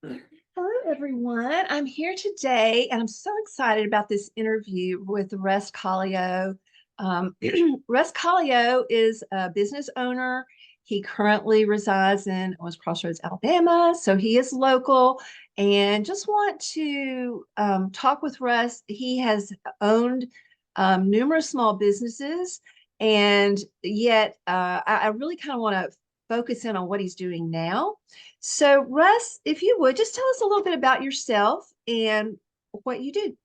Hello, everyone. I'm here today, and I'm so excited about this interview with Russ Colliau. Russ Colliau is a business owner. He currently resides in Owens Cross Roads, Alabama, so he is local. And just want to talk with Russ. He has owned numerous small businesses, and yet I really kind of want to focus in on what he's doing now. So, Russ, if you would just tell us a little bit about yourself and what you do.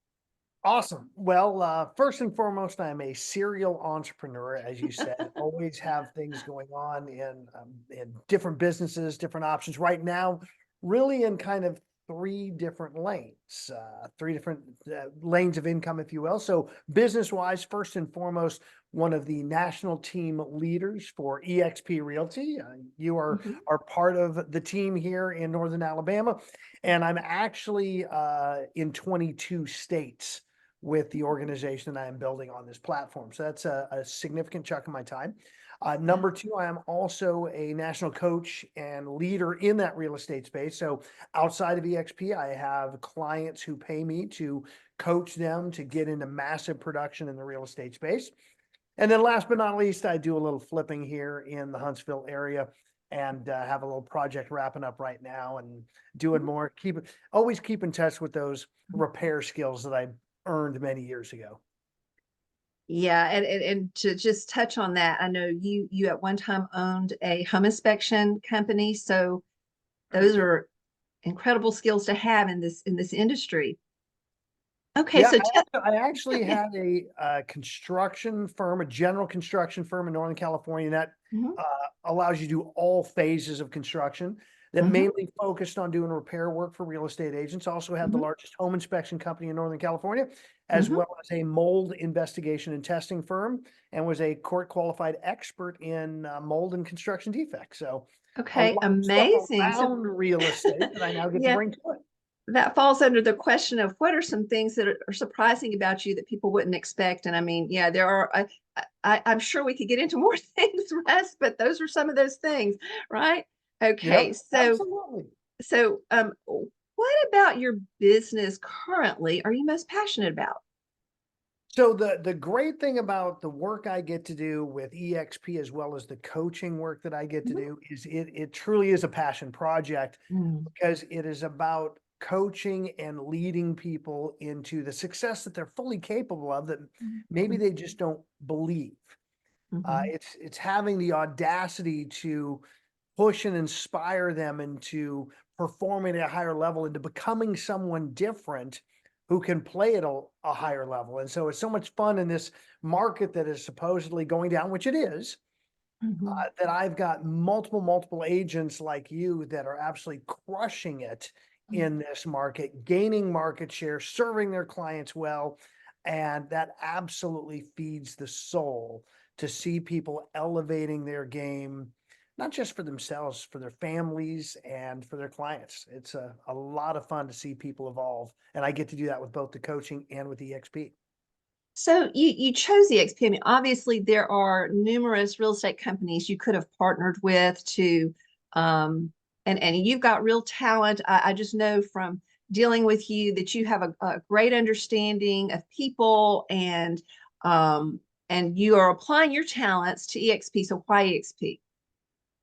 Awesome. Well, first and foremost, I'm a serial entrepreneur, as you said. Always have things going on in different businesses, different options. Right now, really in kind of three different lanes of income, if you will. So, business wise, first and foremost, one of the national team leaders for EXP Realty. You Mhm. are part of the team here in Northern Alabama, and I'm actually in 22 states with the organization that I am building on this platform. So that's a significant chunk of my time. Yeah. Number two, I am also a national coach and leader in that real estate space. So outside of EXP, I have clients who pay me to coach them to get into massive production in the real estate space. And then last but not least, I do a little flipping here in the Huntsville area and have a little project wrapping up right now and doing more. Always keep in touch with those repair skills that I earned many years ago. Yeah, and to just touch on that, I know you at one time owned a home inspection company, so those are incredible skills to have in this industry. Okay, Yeah, so tell I actually had a construction firm, a general construction firm in Northern California that Mhm, uh, allows you to do all phases of construction that mhm, mainly focused on doing repair work for real estate agents. Also had the mhm, largest home inspection company in Northern California, as mhm. well as a mold investigation and testing firm, and was a court qualified expert in mold and construction defects. So a Okay, lot of stuff amazing. So, around real estate that I now get to yeah, bring to it. that falls under the question of what are some things that are surprising about you that people wouldn't expect. And I mean, yeah, there are. I'm sure we could get into more things, Russ, but those are some of those things, right? Okay, Yep, so absolutely. so what about your business currently are you most passionate about? So the great thing about the work I get to do with EXP as well as the coaching work that I get to Mhm. do is it truly is a passion project Mm, because it is about coaching and leading people into the success that they're fully capable of that maybe mhm, they just don't believe. mhm, It's having the audacity to push and inspire them into performing at a higher level, into becoming someone different who can play at a higher level. And so it's so much fun in this market that is supposedly going down, which it is, mhm, that I've got multiple agents like you that are absolutely crushing it mhm. in this market, gaining market share, serving their clients well. And that absolutely feeds the soul to see people elevating their game, not just for themselves, for their families and for their clients. It's a lot of fun to see people evolve. And I get to do that with both the coaching and with EXP. So you chose the XP. I mean, obviously there are numerous real estate companies you could have partnered with to, and you've got real talent. I just know from dealing with you that you have a great understanding of people and you are applying your talents to EXP. So why EXP?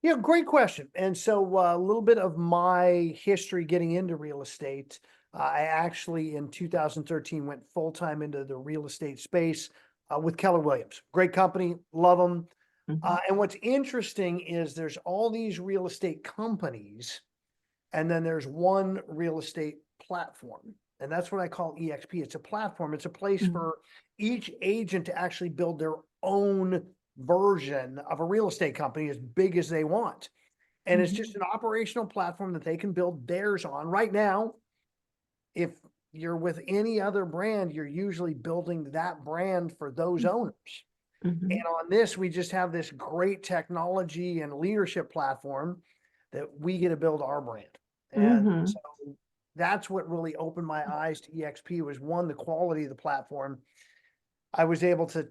Yeah, great question. And so a little bit of my history getting into real estate. I actually in 2013 went full time into the real estate space with Keller Williams. Great company, love them. Mhm, And what's interesting is there's all these real estate companies, and then there's one real estate platform. And that's what I call EXP. It's a platform, it's a place mhm, for each agent to actually build their own version of a real estate company as big as they want. And it's mhm, just an operational platform that they can build theirs on. Right now, if you're with any other brand, you're usually building that brand for those owners. And mhm, on this, we just have this great technology and leadership platform that we get to build our brand. And mhm, so that's what really opened my eyes to EXP was one, the quality of the platform. I was able to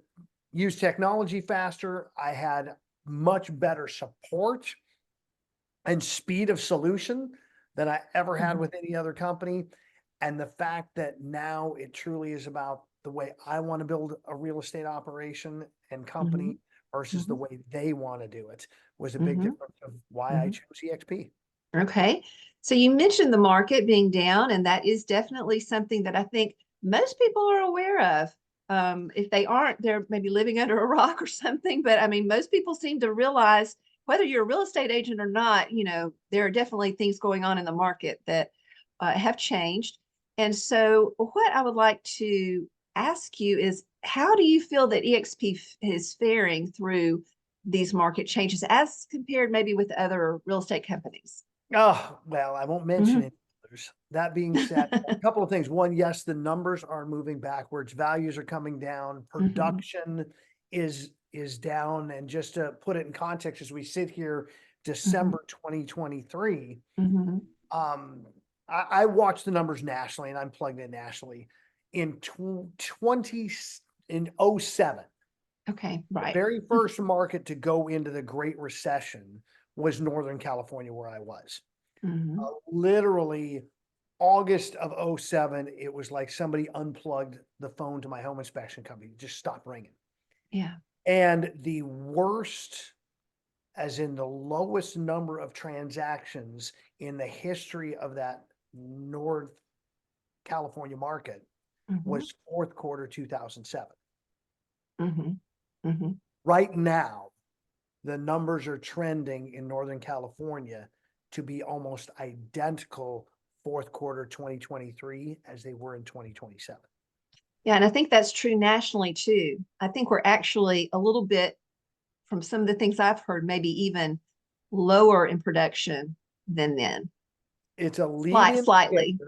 use technology faster. I had much better support and speed of solution than I ever had Mhm. with any other company. And the fact that now it truly is about the way I want to build a real estate operation and company Mhm. versus the Mhm. way they want to do it was a big Mhm. difference of why I Mhm. chose EXP. Okay. So you mentioned the market being down, and that is definitely something that I think most people are aware of. If they aren't, they're maybe living under a rock or something. But I mean, most people seem to realize whether you're a real estate agent or not, there are definitely things going on in the market that have changed. And so, what I would like to ask you is, how do you feel that EXP is faring through these market changes as compared maybe with other real estate companies? Oh, well, I won't mention Mhm. any others. That being said, a couple of things. One, yes, the numbers are moving backwards. Values are coming down. Mhm. Production is down. And just to put it in context, as we sit here, Mhm. December 2023, Mhm. um, I watch the numbers nationally, and I'm plugged in nationally. In 20 in '07, Okay, the right. very first market to go into the Great Recession was Northern California, where I was. Mhm. Literally August of '07, it was like somebody unplugged the phone to my home inspection company, it just stopped ringing. Yeah. And the worst, as in the lowest number of transactions in the history of that North California market Mhm. was fourth quarter 2007. Mhm. Mhm. Right now, the numbers are trending in Northern California to be almost identical fourth quarter 2023 as they were in 2027. Yeah, and I think that's true nationally too. I think we're actually a little bit, from some of the things I've heard, maybe even lower in production than then. It's a lead Slightly.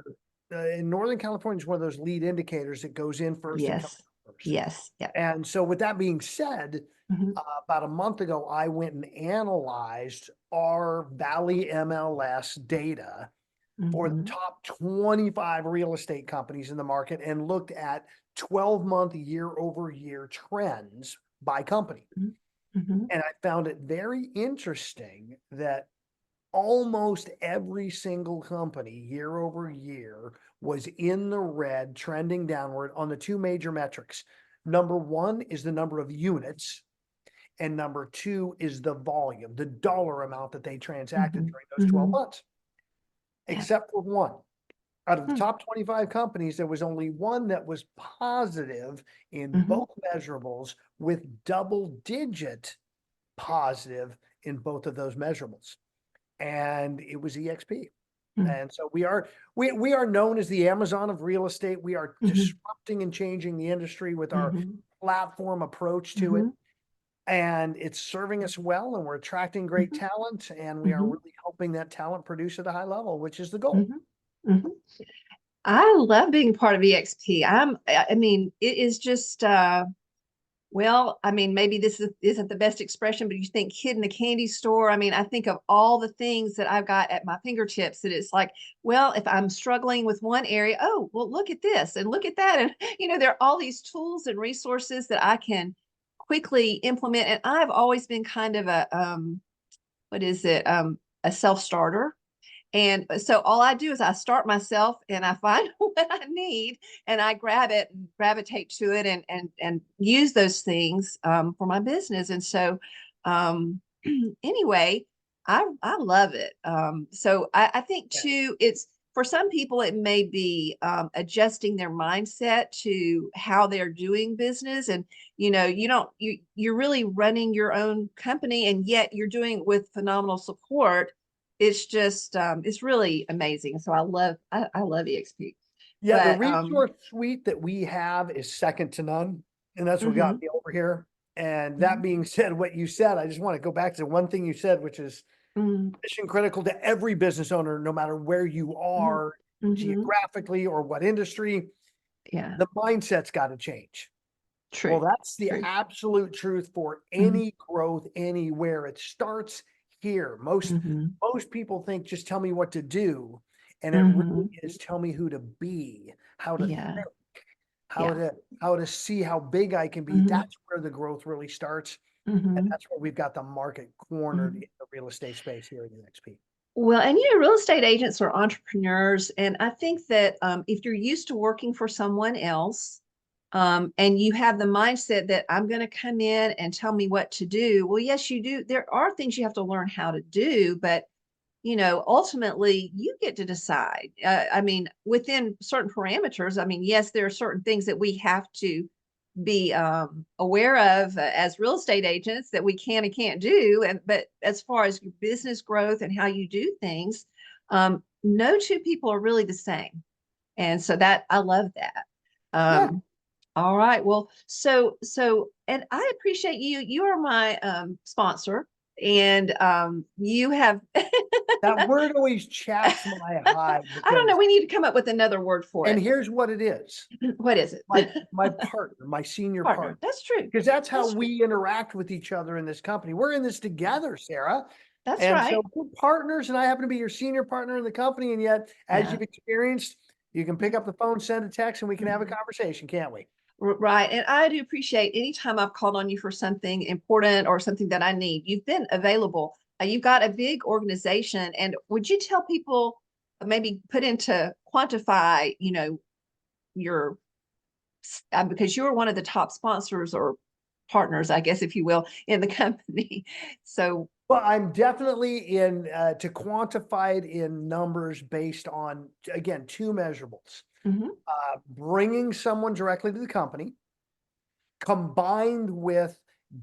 indicator. In Northern California, it's one of those lead indicators that goes in first and comes Yes. out first. Yes. Yeah. And so, with that being said, Mhm. about a month ago, I went and analyzed our Valley MLS data for the Mhm. top 25 real estate companies in the market and looked at 12-month year over year trends by company. Mhm. Mhm. And I found it very interesting that almost every single company year over year was in the red, trending downward on the two major metrics. Number one is the number of units, and number two is the volume, the dollar amount that they transacted Mhm. during those 12 Mhm. months, Yeah. except for one. Out of the Hmm. top 25 companies, there was only one that was positive in Mhm. both measurables with double digit positive in both of those measurables. And it was EXP. Mhm. And so we are known as the Amazon of real estate. We are Mhm. disrupting and changing the industry with our Mhm. platform approach to it. Mhm. And it's serving us well, and we're attracting great Mhm. talent, and we are Mhm. really helping that talent produce at a high level, which is the goal. Mhm. Mhm. I love being part of EXP. I mean, it is just well, I mean, maybe isn't the best expression, but you think kid in the candy store. I mean, I think of all the things that I've got at my fingertips that it's like, well, if I'm struggling with one area, oh, well, look at this and look at that. And, there are all these tools and resources that I can quickly implement. And I've always been kind of what is it? A self-starter. And so all I do is I start myself and I find what I need and I grab it and gravitate to it and use those things for my business. And so anyway, I love it. So I think Yeah. too, it's for some people it may be adjusting their mindset to how they're doing business, and you don't you're really running your own company, and yet you're doing it with phenomenal support. It's just it's really amazing. So I love EXP. Yeah, the But resource suite that we have is second to none, and that's what got mhm, me over here. And that mhm, being said, what you said, I just want to go back to one thing you said, which is mhm, mission critical to every business owner, no matter where you mhm, are mhm. geographically or what industry, Yeah, the mindset's got to change. Well, true, that's the true. absolute truth for Mhm, any growth anywhere. It starts here. Most people think just tell me what to do, and it really mhm. is tell me who to be, how to Yeah, think, how yeah. to how to see how big I can be. Mhm, That's where the growth really starts, and mhm, that's where we've got the market cornered in mhm. the real estate space here at NXP. Well, and real estate agents are entrepreneurs, and I think that if you're used to working for someone else, and you have the mindset that I'm going to come in and tell me what to do, well, yes, you do. There are things you have to learn how to do, but ultimately you get to decide. I mean, within certain parameters. I mean, yes, there are certain things that we have to be aware of as real estate agents that we can and can't do. And but as far as your business growth and how you do things, no two people are really the same. And so that I love that. Yeah. All right. Well, and I appreciate you. You are my sponsor, and you have. That word always chaps my hide I don't know. because, We need to come up with another word for and it. here's what it is. What is it? My partner, my senior Partner. partner, That's true. because that's how That's true. we interact with each other in this company. We're in this together, Sarah. That's And so right. we're partners, and I happen to be your senior partner in the company. And yet, as Yeah. you've experienced, you can pick up the phone, send a text, and we can have a conversation, can't we? Right. And I do appreciate anytime I've called on you for something important or something that I need. You've been available. You've got a big organization. And would you tell people, maybe put into quantify, your, because you're one of the top sponsors or partners, I guess, if you will, in the company. So, Well, I'm definitely in to quantify it in numbers based on, again, two measurables. mhm, Bringing someone directly to the company combined with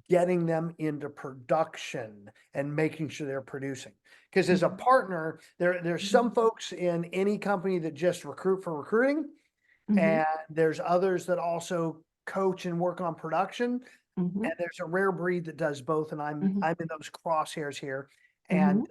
getting them into production and making sure they're producing. Because as a mhm, partner, there's mhm, some folks in any company that just recruit for recruiting, mhm, and there's others that also coach and work on production. mhm, And there's a rare breed that does both, and mhm, I'm in those crosshairs here. And mhm.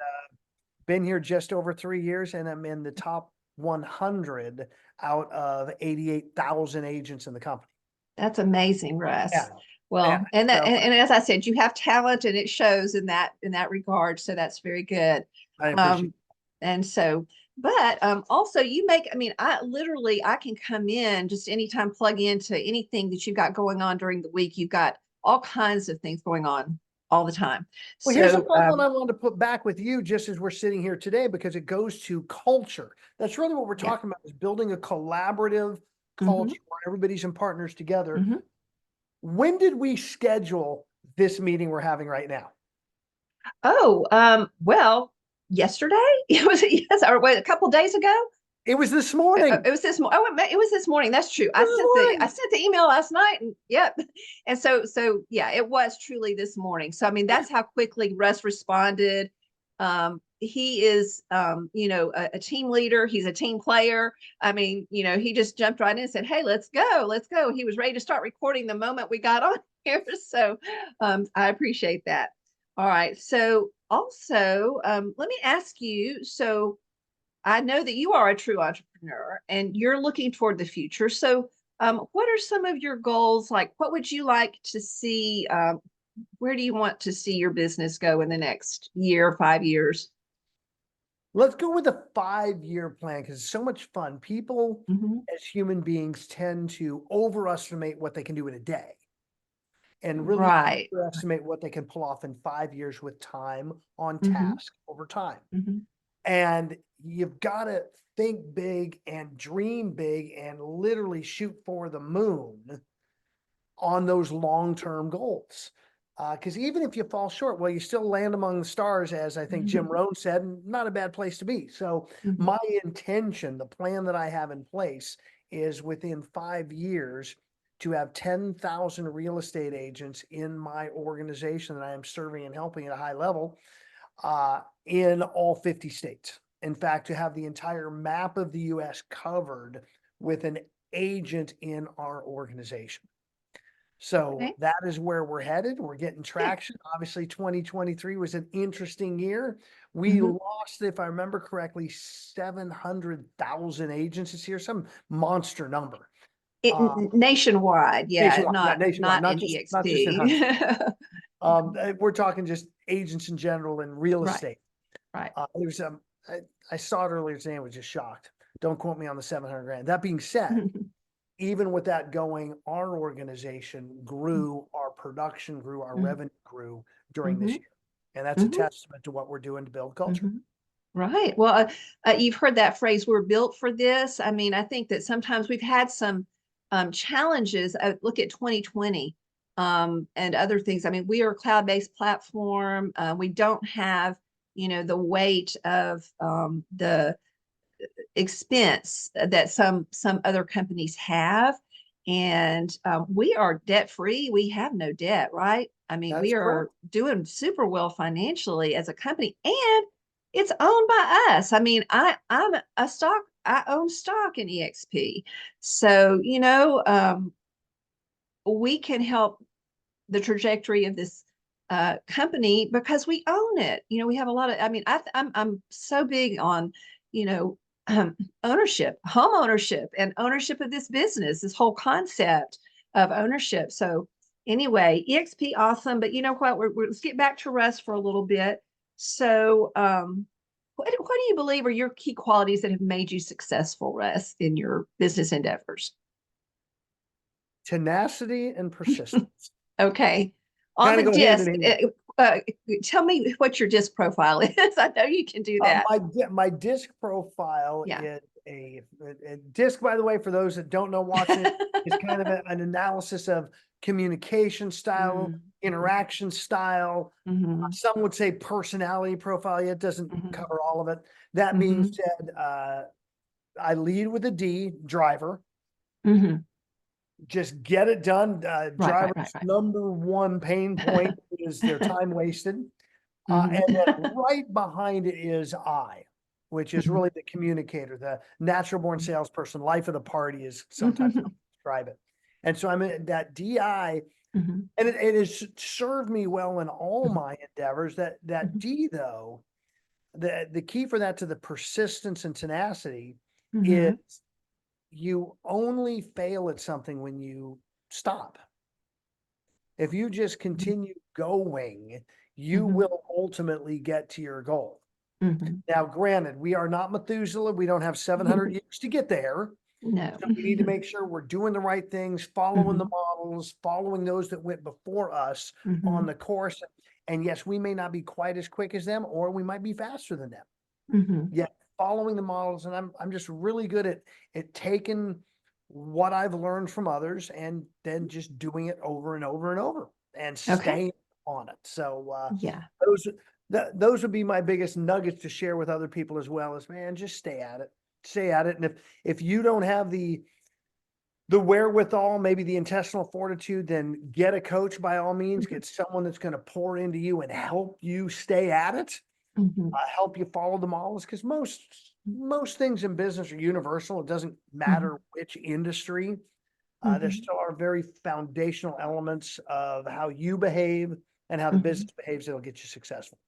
been here just over 3 years, and I'm in the top 100 out of 88,000 agents in the company. That's amazing, Yeah, Russ. yeah. Well, and that So and as I said, you have talent and it shows in that regard. So that's very good. I appreciate. Um, and so, but also you make, I mean, I can come in just anytime, plug into anything that you've got going on during the week. You've got all kinds of things going on all the time. Well, here's a So fun one I wanted to put back with you just as we're sitting here today, because it goes to culture. That's really what we're yeah. talking about, is building a collaborative Hmm. culture where everybody's in partners together. Hmm. When did we schedule this meeting we're having right now? Oh, well, yesterday it was, yes, or wait, a couple days ago. It was this morning. It was this morning. Oh, it was this morning. That's true. This I morning. sent the email last night, and yep. And so yeah, it was truly this morning. So I mean, that's how quickly Russ responded. He is a team leader. He's a team player. I mean, he just jumped right in and said, "Hey, let's go, let's go." He was ready to start recording the moment we got on here. So I appreciate that. All right. So also, let me ask you. So I know that you are a true entrepreneur and you're looking toward the future. So, what are some of your goals? Like, what would you like to see? Where do you want to see your business go in the next year, 5 years? Let's go with a 5-year plan because it's so much fun. People Hmm. as human beings tend to overestimate what they can do in a day and really Right. underestimate what they can pull off in 5 years with time on Hmm. task over time. Hmm. And you've got to think big and dream big and literally shoot for the moon on those long-term goals. Because even if you fall short, well, you still land among the stars, as I think Jim Rohn said, and not a bad place to be. So Hmm. my intention, the plan that I have in place, is within 5 years to have 10,000 real estate agents in my organization that I am serving and helping at a high level in all 50 states. In fact, to have the entire map of the US covered with an agent in our organization. So Okay. that is where we're headed. We're getting Yeah. traction. Obviously, 2023 was an interesting year. We Hmm. lost, if I remember correctly, 700,000 agents this year, some monster number. Uh, Nationwide, yeah, nationwide, yeah, nationwide, not not in just in Huntsville. EXP. We're talking just agents in general in real Right. estate. Right. There's I saw it earlier today and was just shocked. Don't quote me on the 700 grand. That being said, even with that going, our organization grew, our production grew, our revenue grew during this Hmm. year. And that's a Hmm. testament to what we're doing to build culture. Hmm. Right. Well, you've heard that phrase, we're built for this. I mean, I think that sometimes we've had some challenges. Look at 2020 and other things. I mean, we are a cloud-based platform. We don't have, the weight of the expense that some other companies have. And we are debt free. We have no debt, right? I mean, That's we correct. are doing super well financially as a company, and it's owned by us. I mean, I'm a stock. I own stock in EXP, so we can help the trajectory of this company because we own it. We have a lot of. I mean, I'm so big on you know ownership, home ownership, and ownership of this business. This whole concept of ownership. So anyway, EXP awesome, but you know what? Let's get back to Russ for a little bit. So, what do you believe are your key qualities that have made you successful, Russ, in your business endeavors? Tenacity and persistence Okay. On kind the of go hand in disc, hand. tell me what your disc profile is. I know you can do that. My disc profile Yeah. is a disc, by the way, for those that don't know, watching it, is kind of an analysis of communication style, Mm-hmm. interaction style. Mm-hmm. Some would say personality profile. It doesn't Mm-hmm. cover all of it. That being Mm-hmm. said, I lead with a D, driver. Mm-hmm. Just get it done. Right, right, right, Driver's right. number one pain point is their time wasted. And then Mm-hmm. right behind it is I, which is really the communicator, the natural born salesperson, life of the party is sometimes how Mm-hmm. I describe it. And so I'm in that DI, Mm-hmm. and it has served me well in all Mm-hmm. my endeavors. That D though, the key for that to the persistence and tenacity is Mm-hmm. you only fail at something when you stop. If you just continue going, you Mm-hmm. will ultimately get to your goal. Mm-hmm. Now, granted, we are not Methuselah. We don't have 700 years to get there. No. So we need to make sure we're doing the right things, following the Mm-hmm. models, following those that went before us Mm-hmm. on the course. And yes, we may not be quite as quick as them, or we might be faster than them. Mm-hmm. Yet following the models, and I'm just really good at taking what I've learned from others and then just doing it over and over and over and Okay. staying on it. So Yeah. those those would be my biggest nuggets to share with other people as well. Is, man, just stay at it, stay at it. And if you don't have the wherewithal, maybe the intestinal fortitude, then get a coach by all means. Mm-hmm. Get someone that's going to pour into you and help you stay at it, Mm-hmm. help you follow the models, because most things in business are universal. It doesn't Mm-hmm. matter which industry. There Mm-hmm. still are very foundational elements of how you behave and how the Mm-hmm. business behaves that'll get you successful.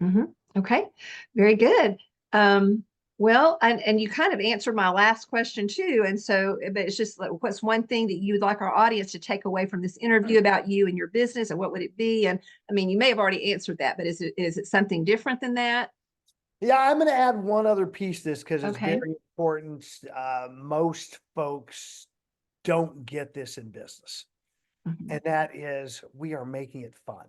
Mm-hmm. Okay, very good. Um, well, and you kind of answered my last question too. And so, but it's just like, what's one thing that you would like our audience to take away from this interview about you and your business, and what would it be? And I mean, you may have already answered that, but is it something different than that? Yeah, I'm going to add one other piece to this because it's Okay. very important. Most folks don't get this in business, Mhm. and that is we are making it fun.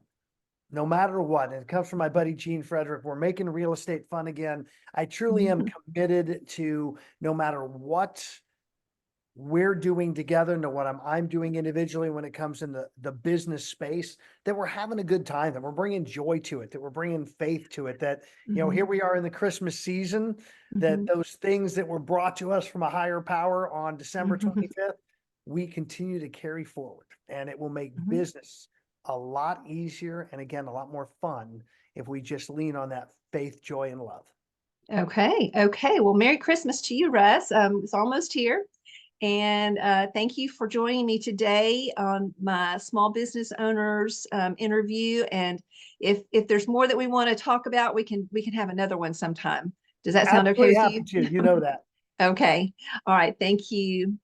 No matter what. And it comes from my buddy Gene Frederick. We're making real estate fun again. I truly am Mhm. committed to, no matter what we're doing together, no what I'm doing individually when it comes in the business space, that we're having a good time, that we're bringing joy to it, that we're bringing faith to it, that, here Mhm. we are in the Christmas season, that Mhm. those things that were brought to us from a higher power on December Mhm. 25th, we continue to carry forward, and it will make Mhm. business a lot easier. And again, a lot more fun if we just lean on that faith, joy, and love. Okay. Okay. Well, Merry Christmas to you, Russ. It's almost here. And thank you for joining me today on my small business owners interview. And if there's more that we want to talk about, we can have another one sometime. Does that sound okay Absolutely with happy you? to, you know that. Okay. All right. Thank you.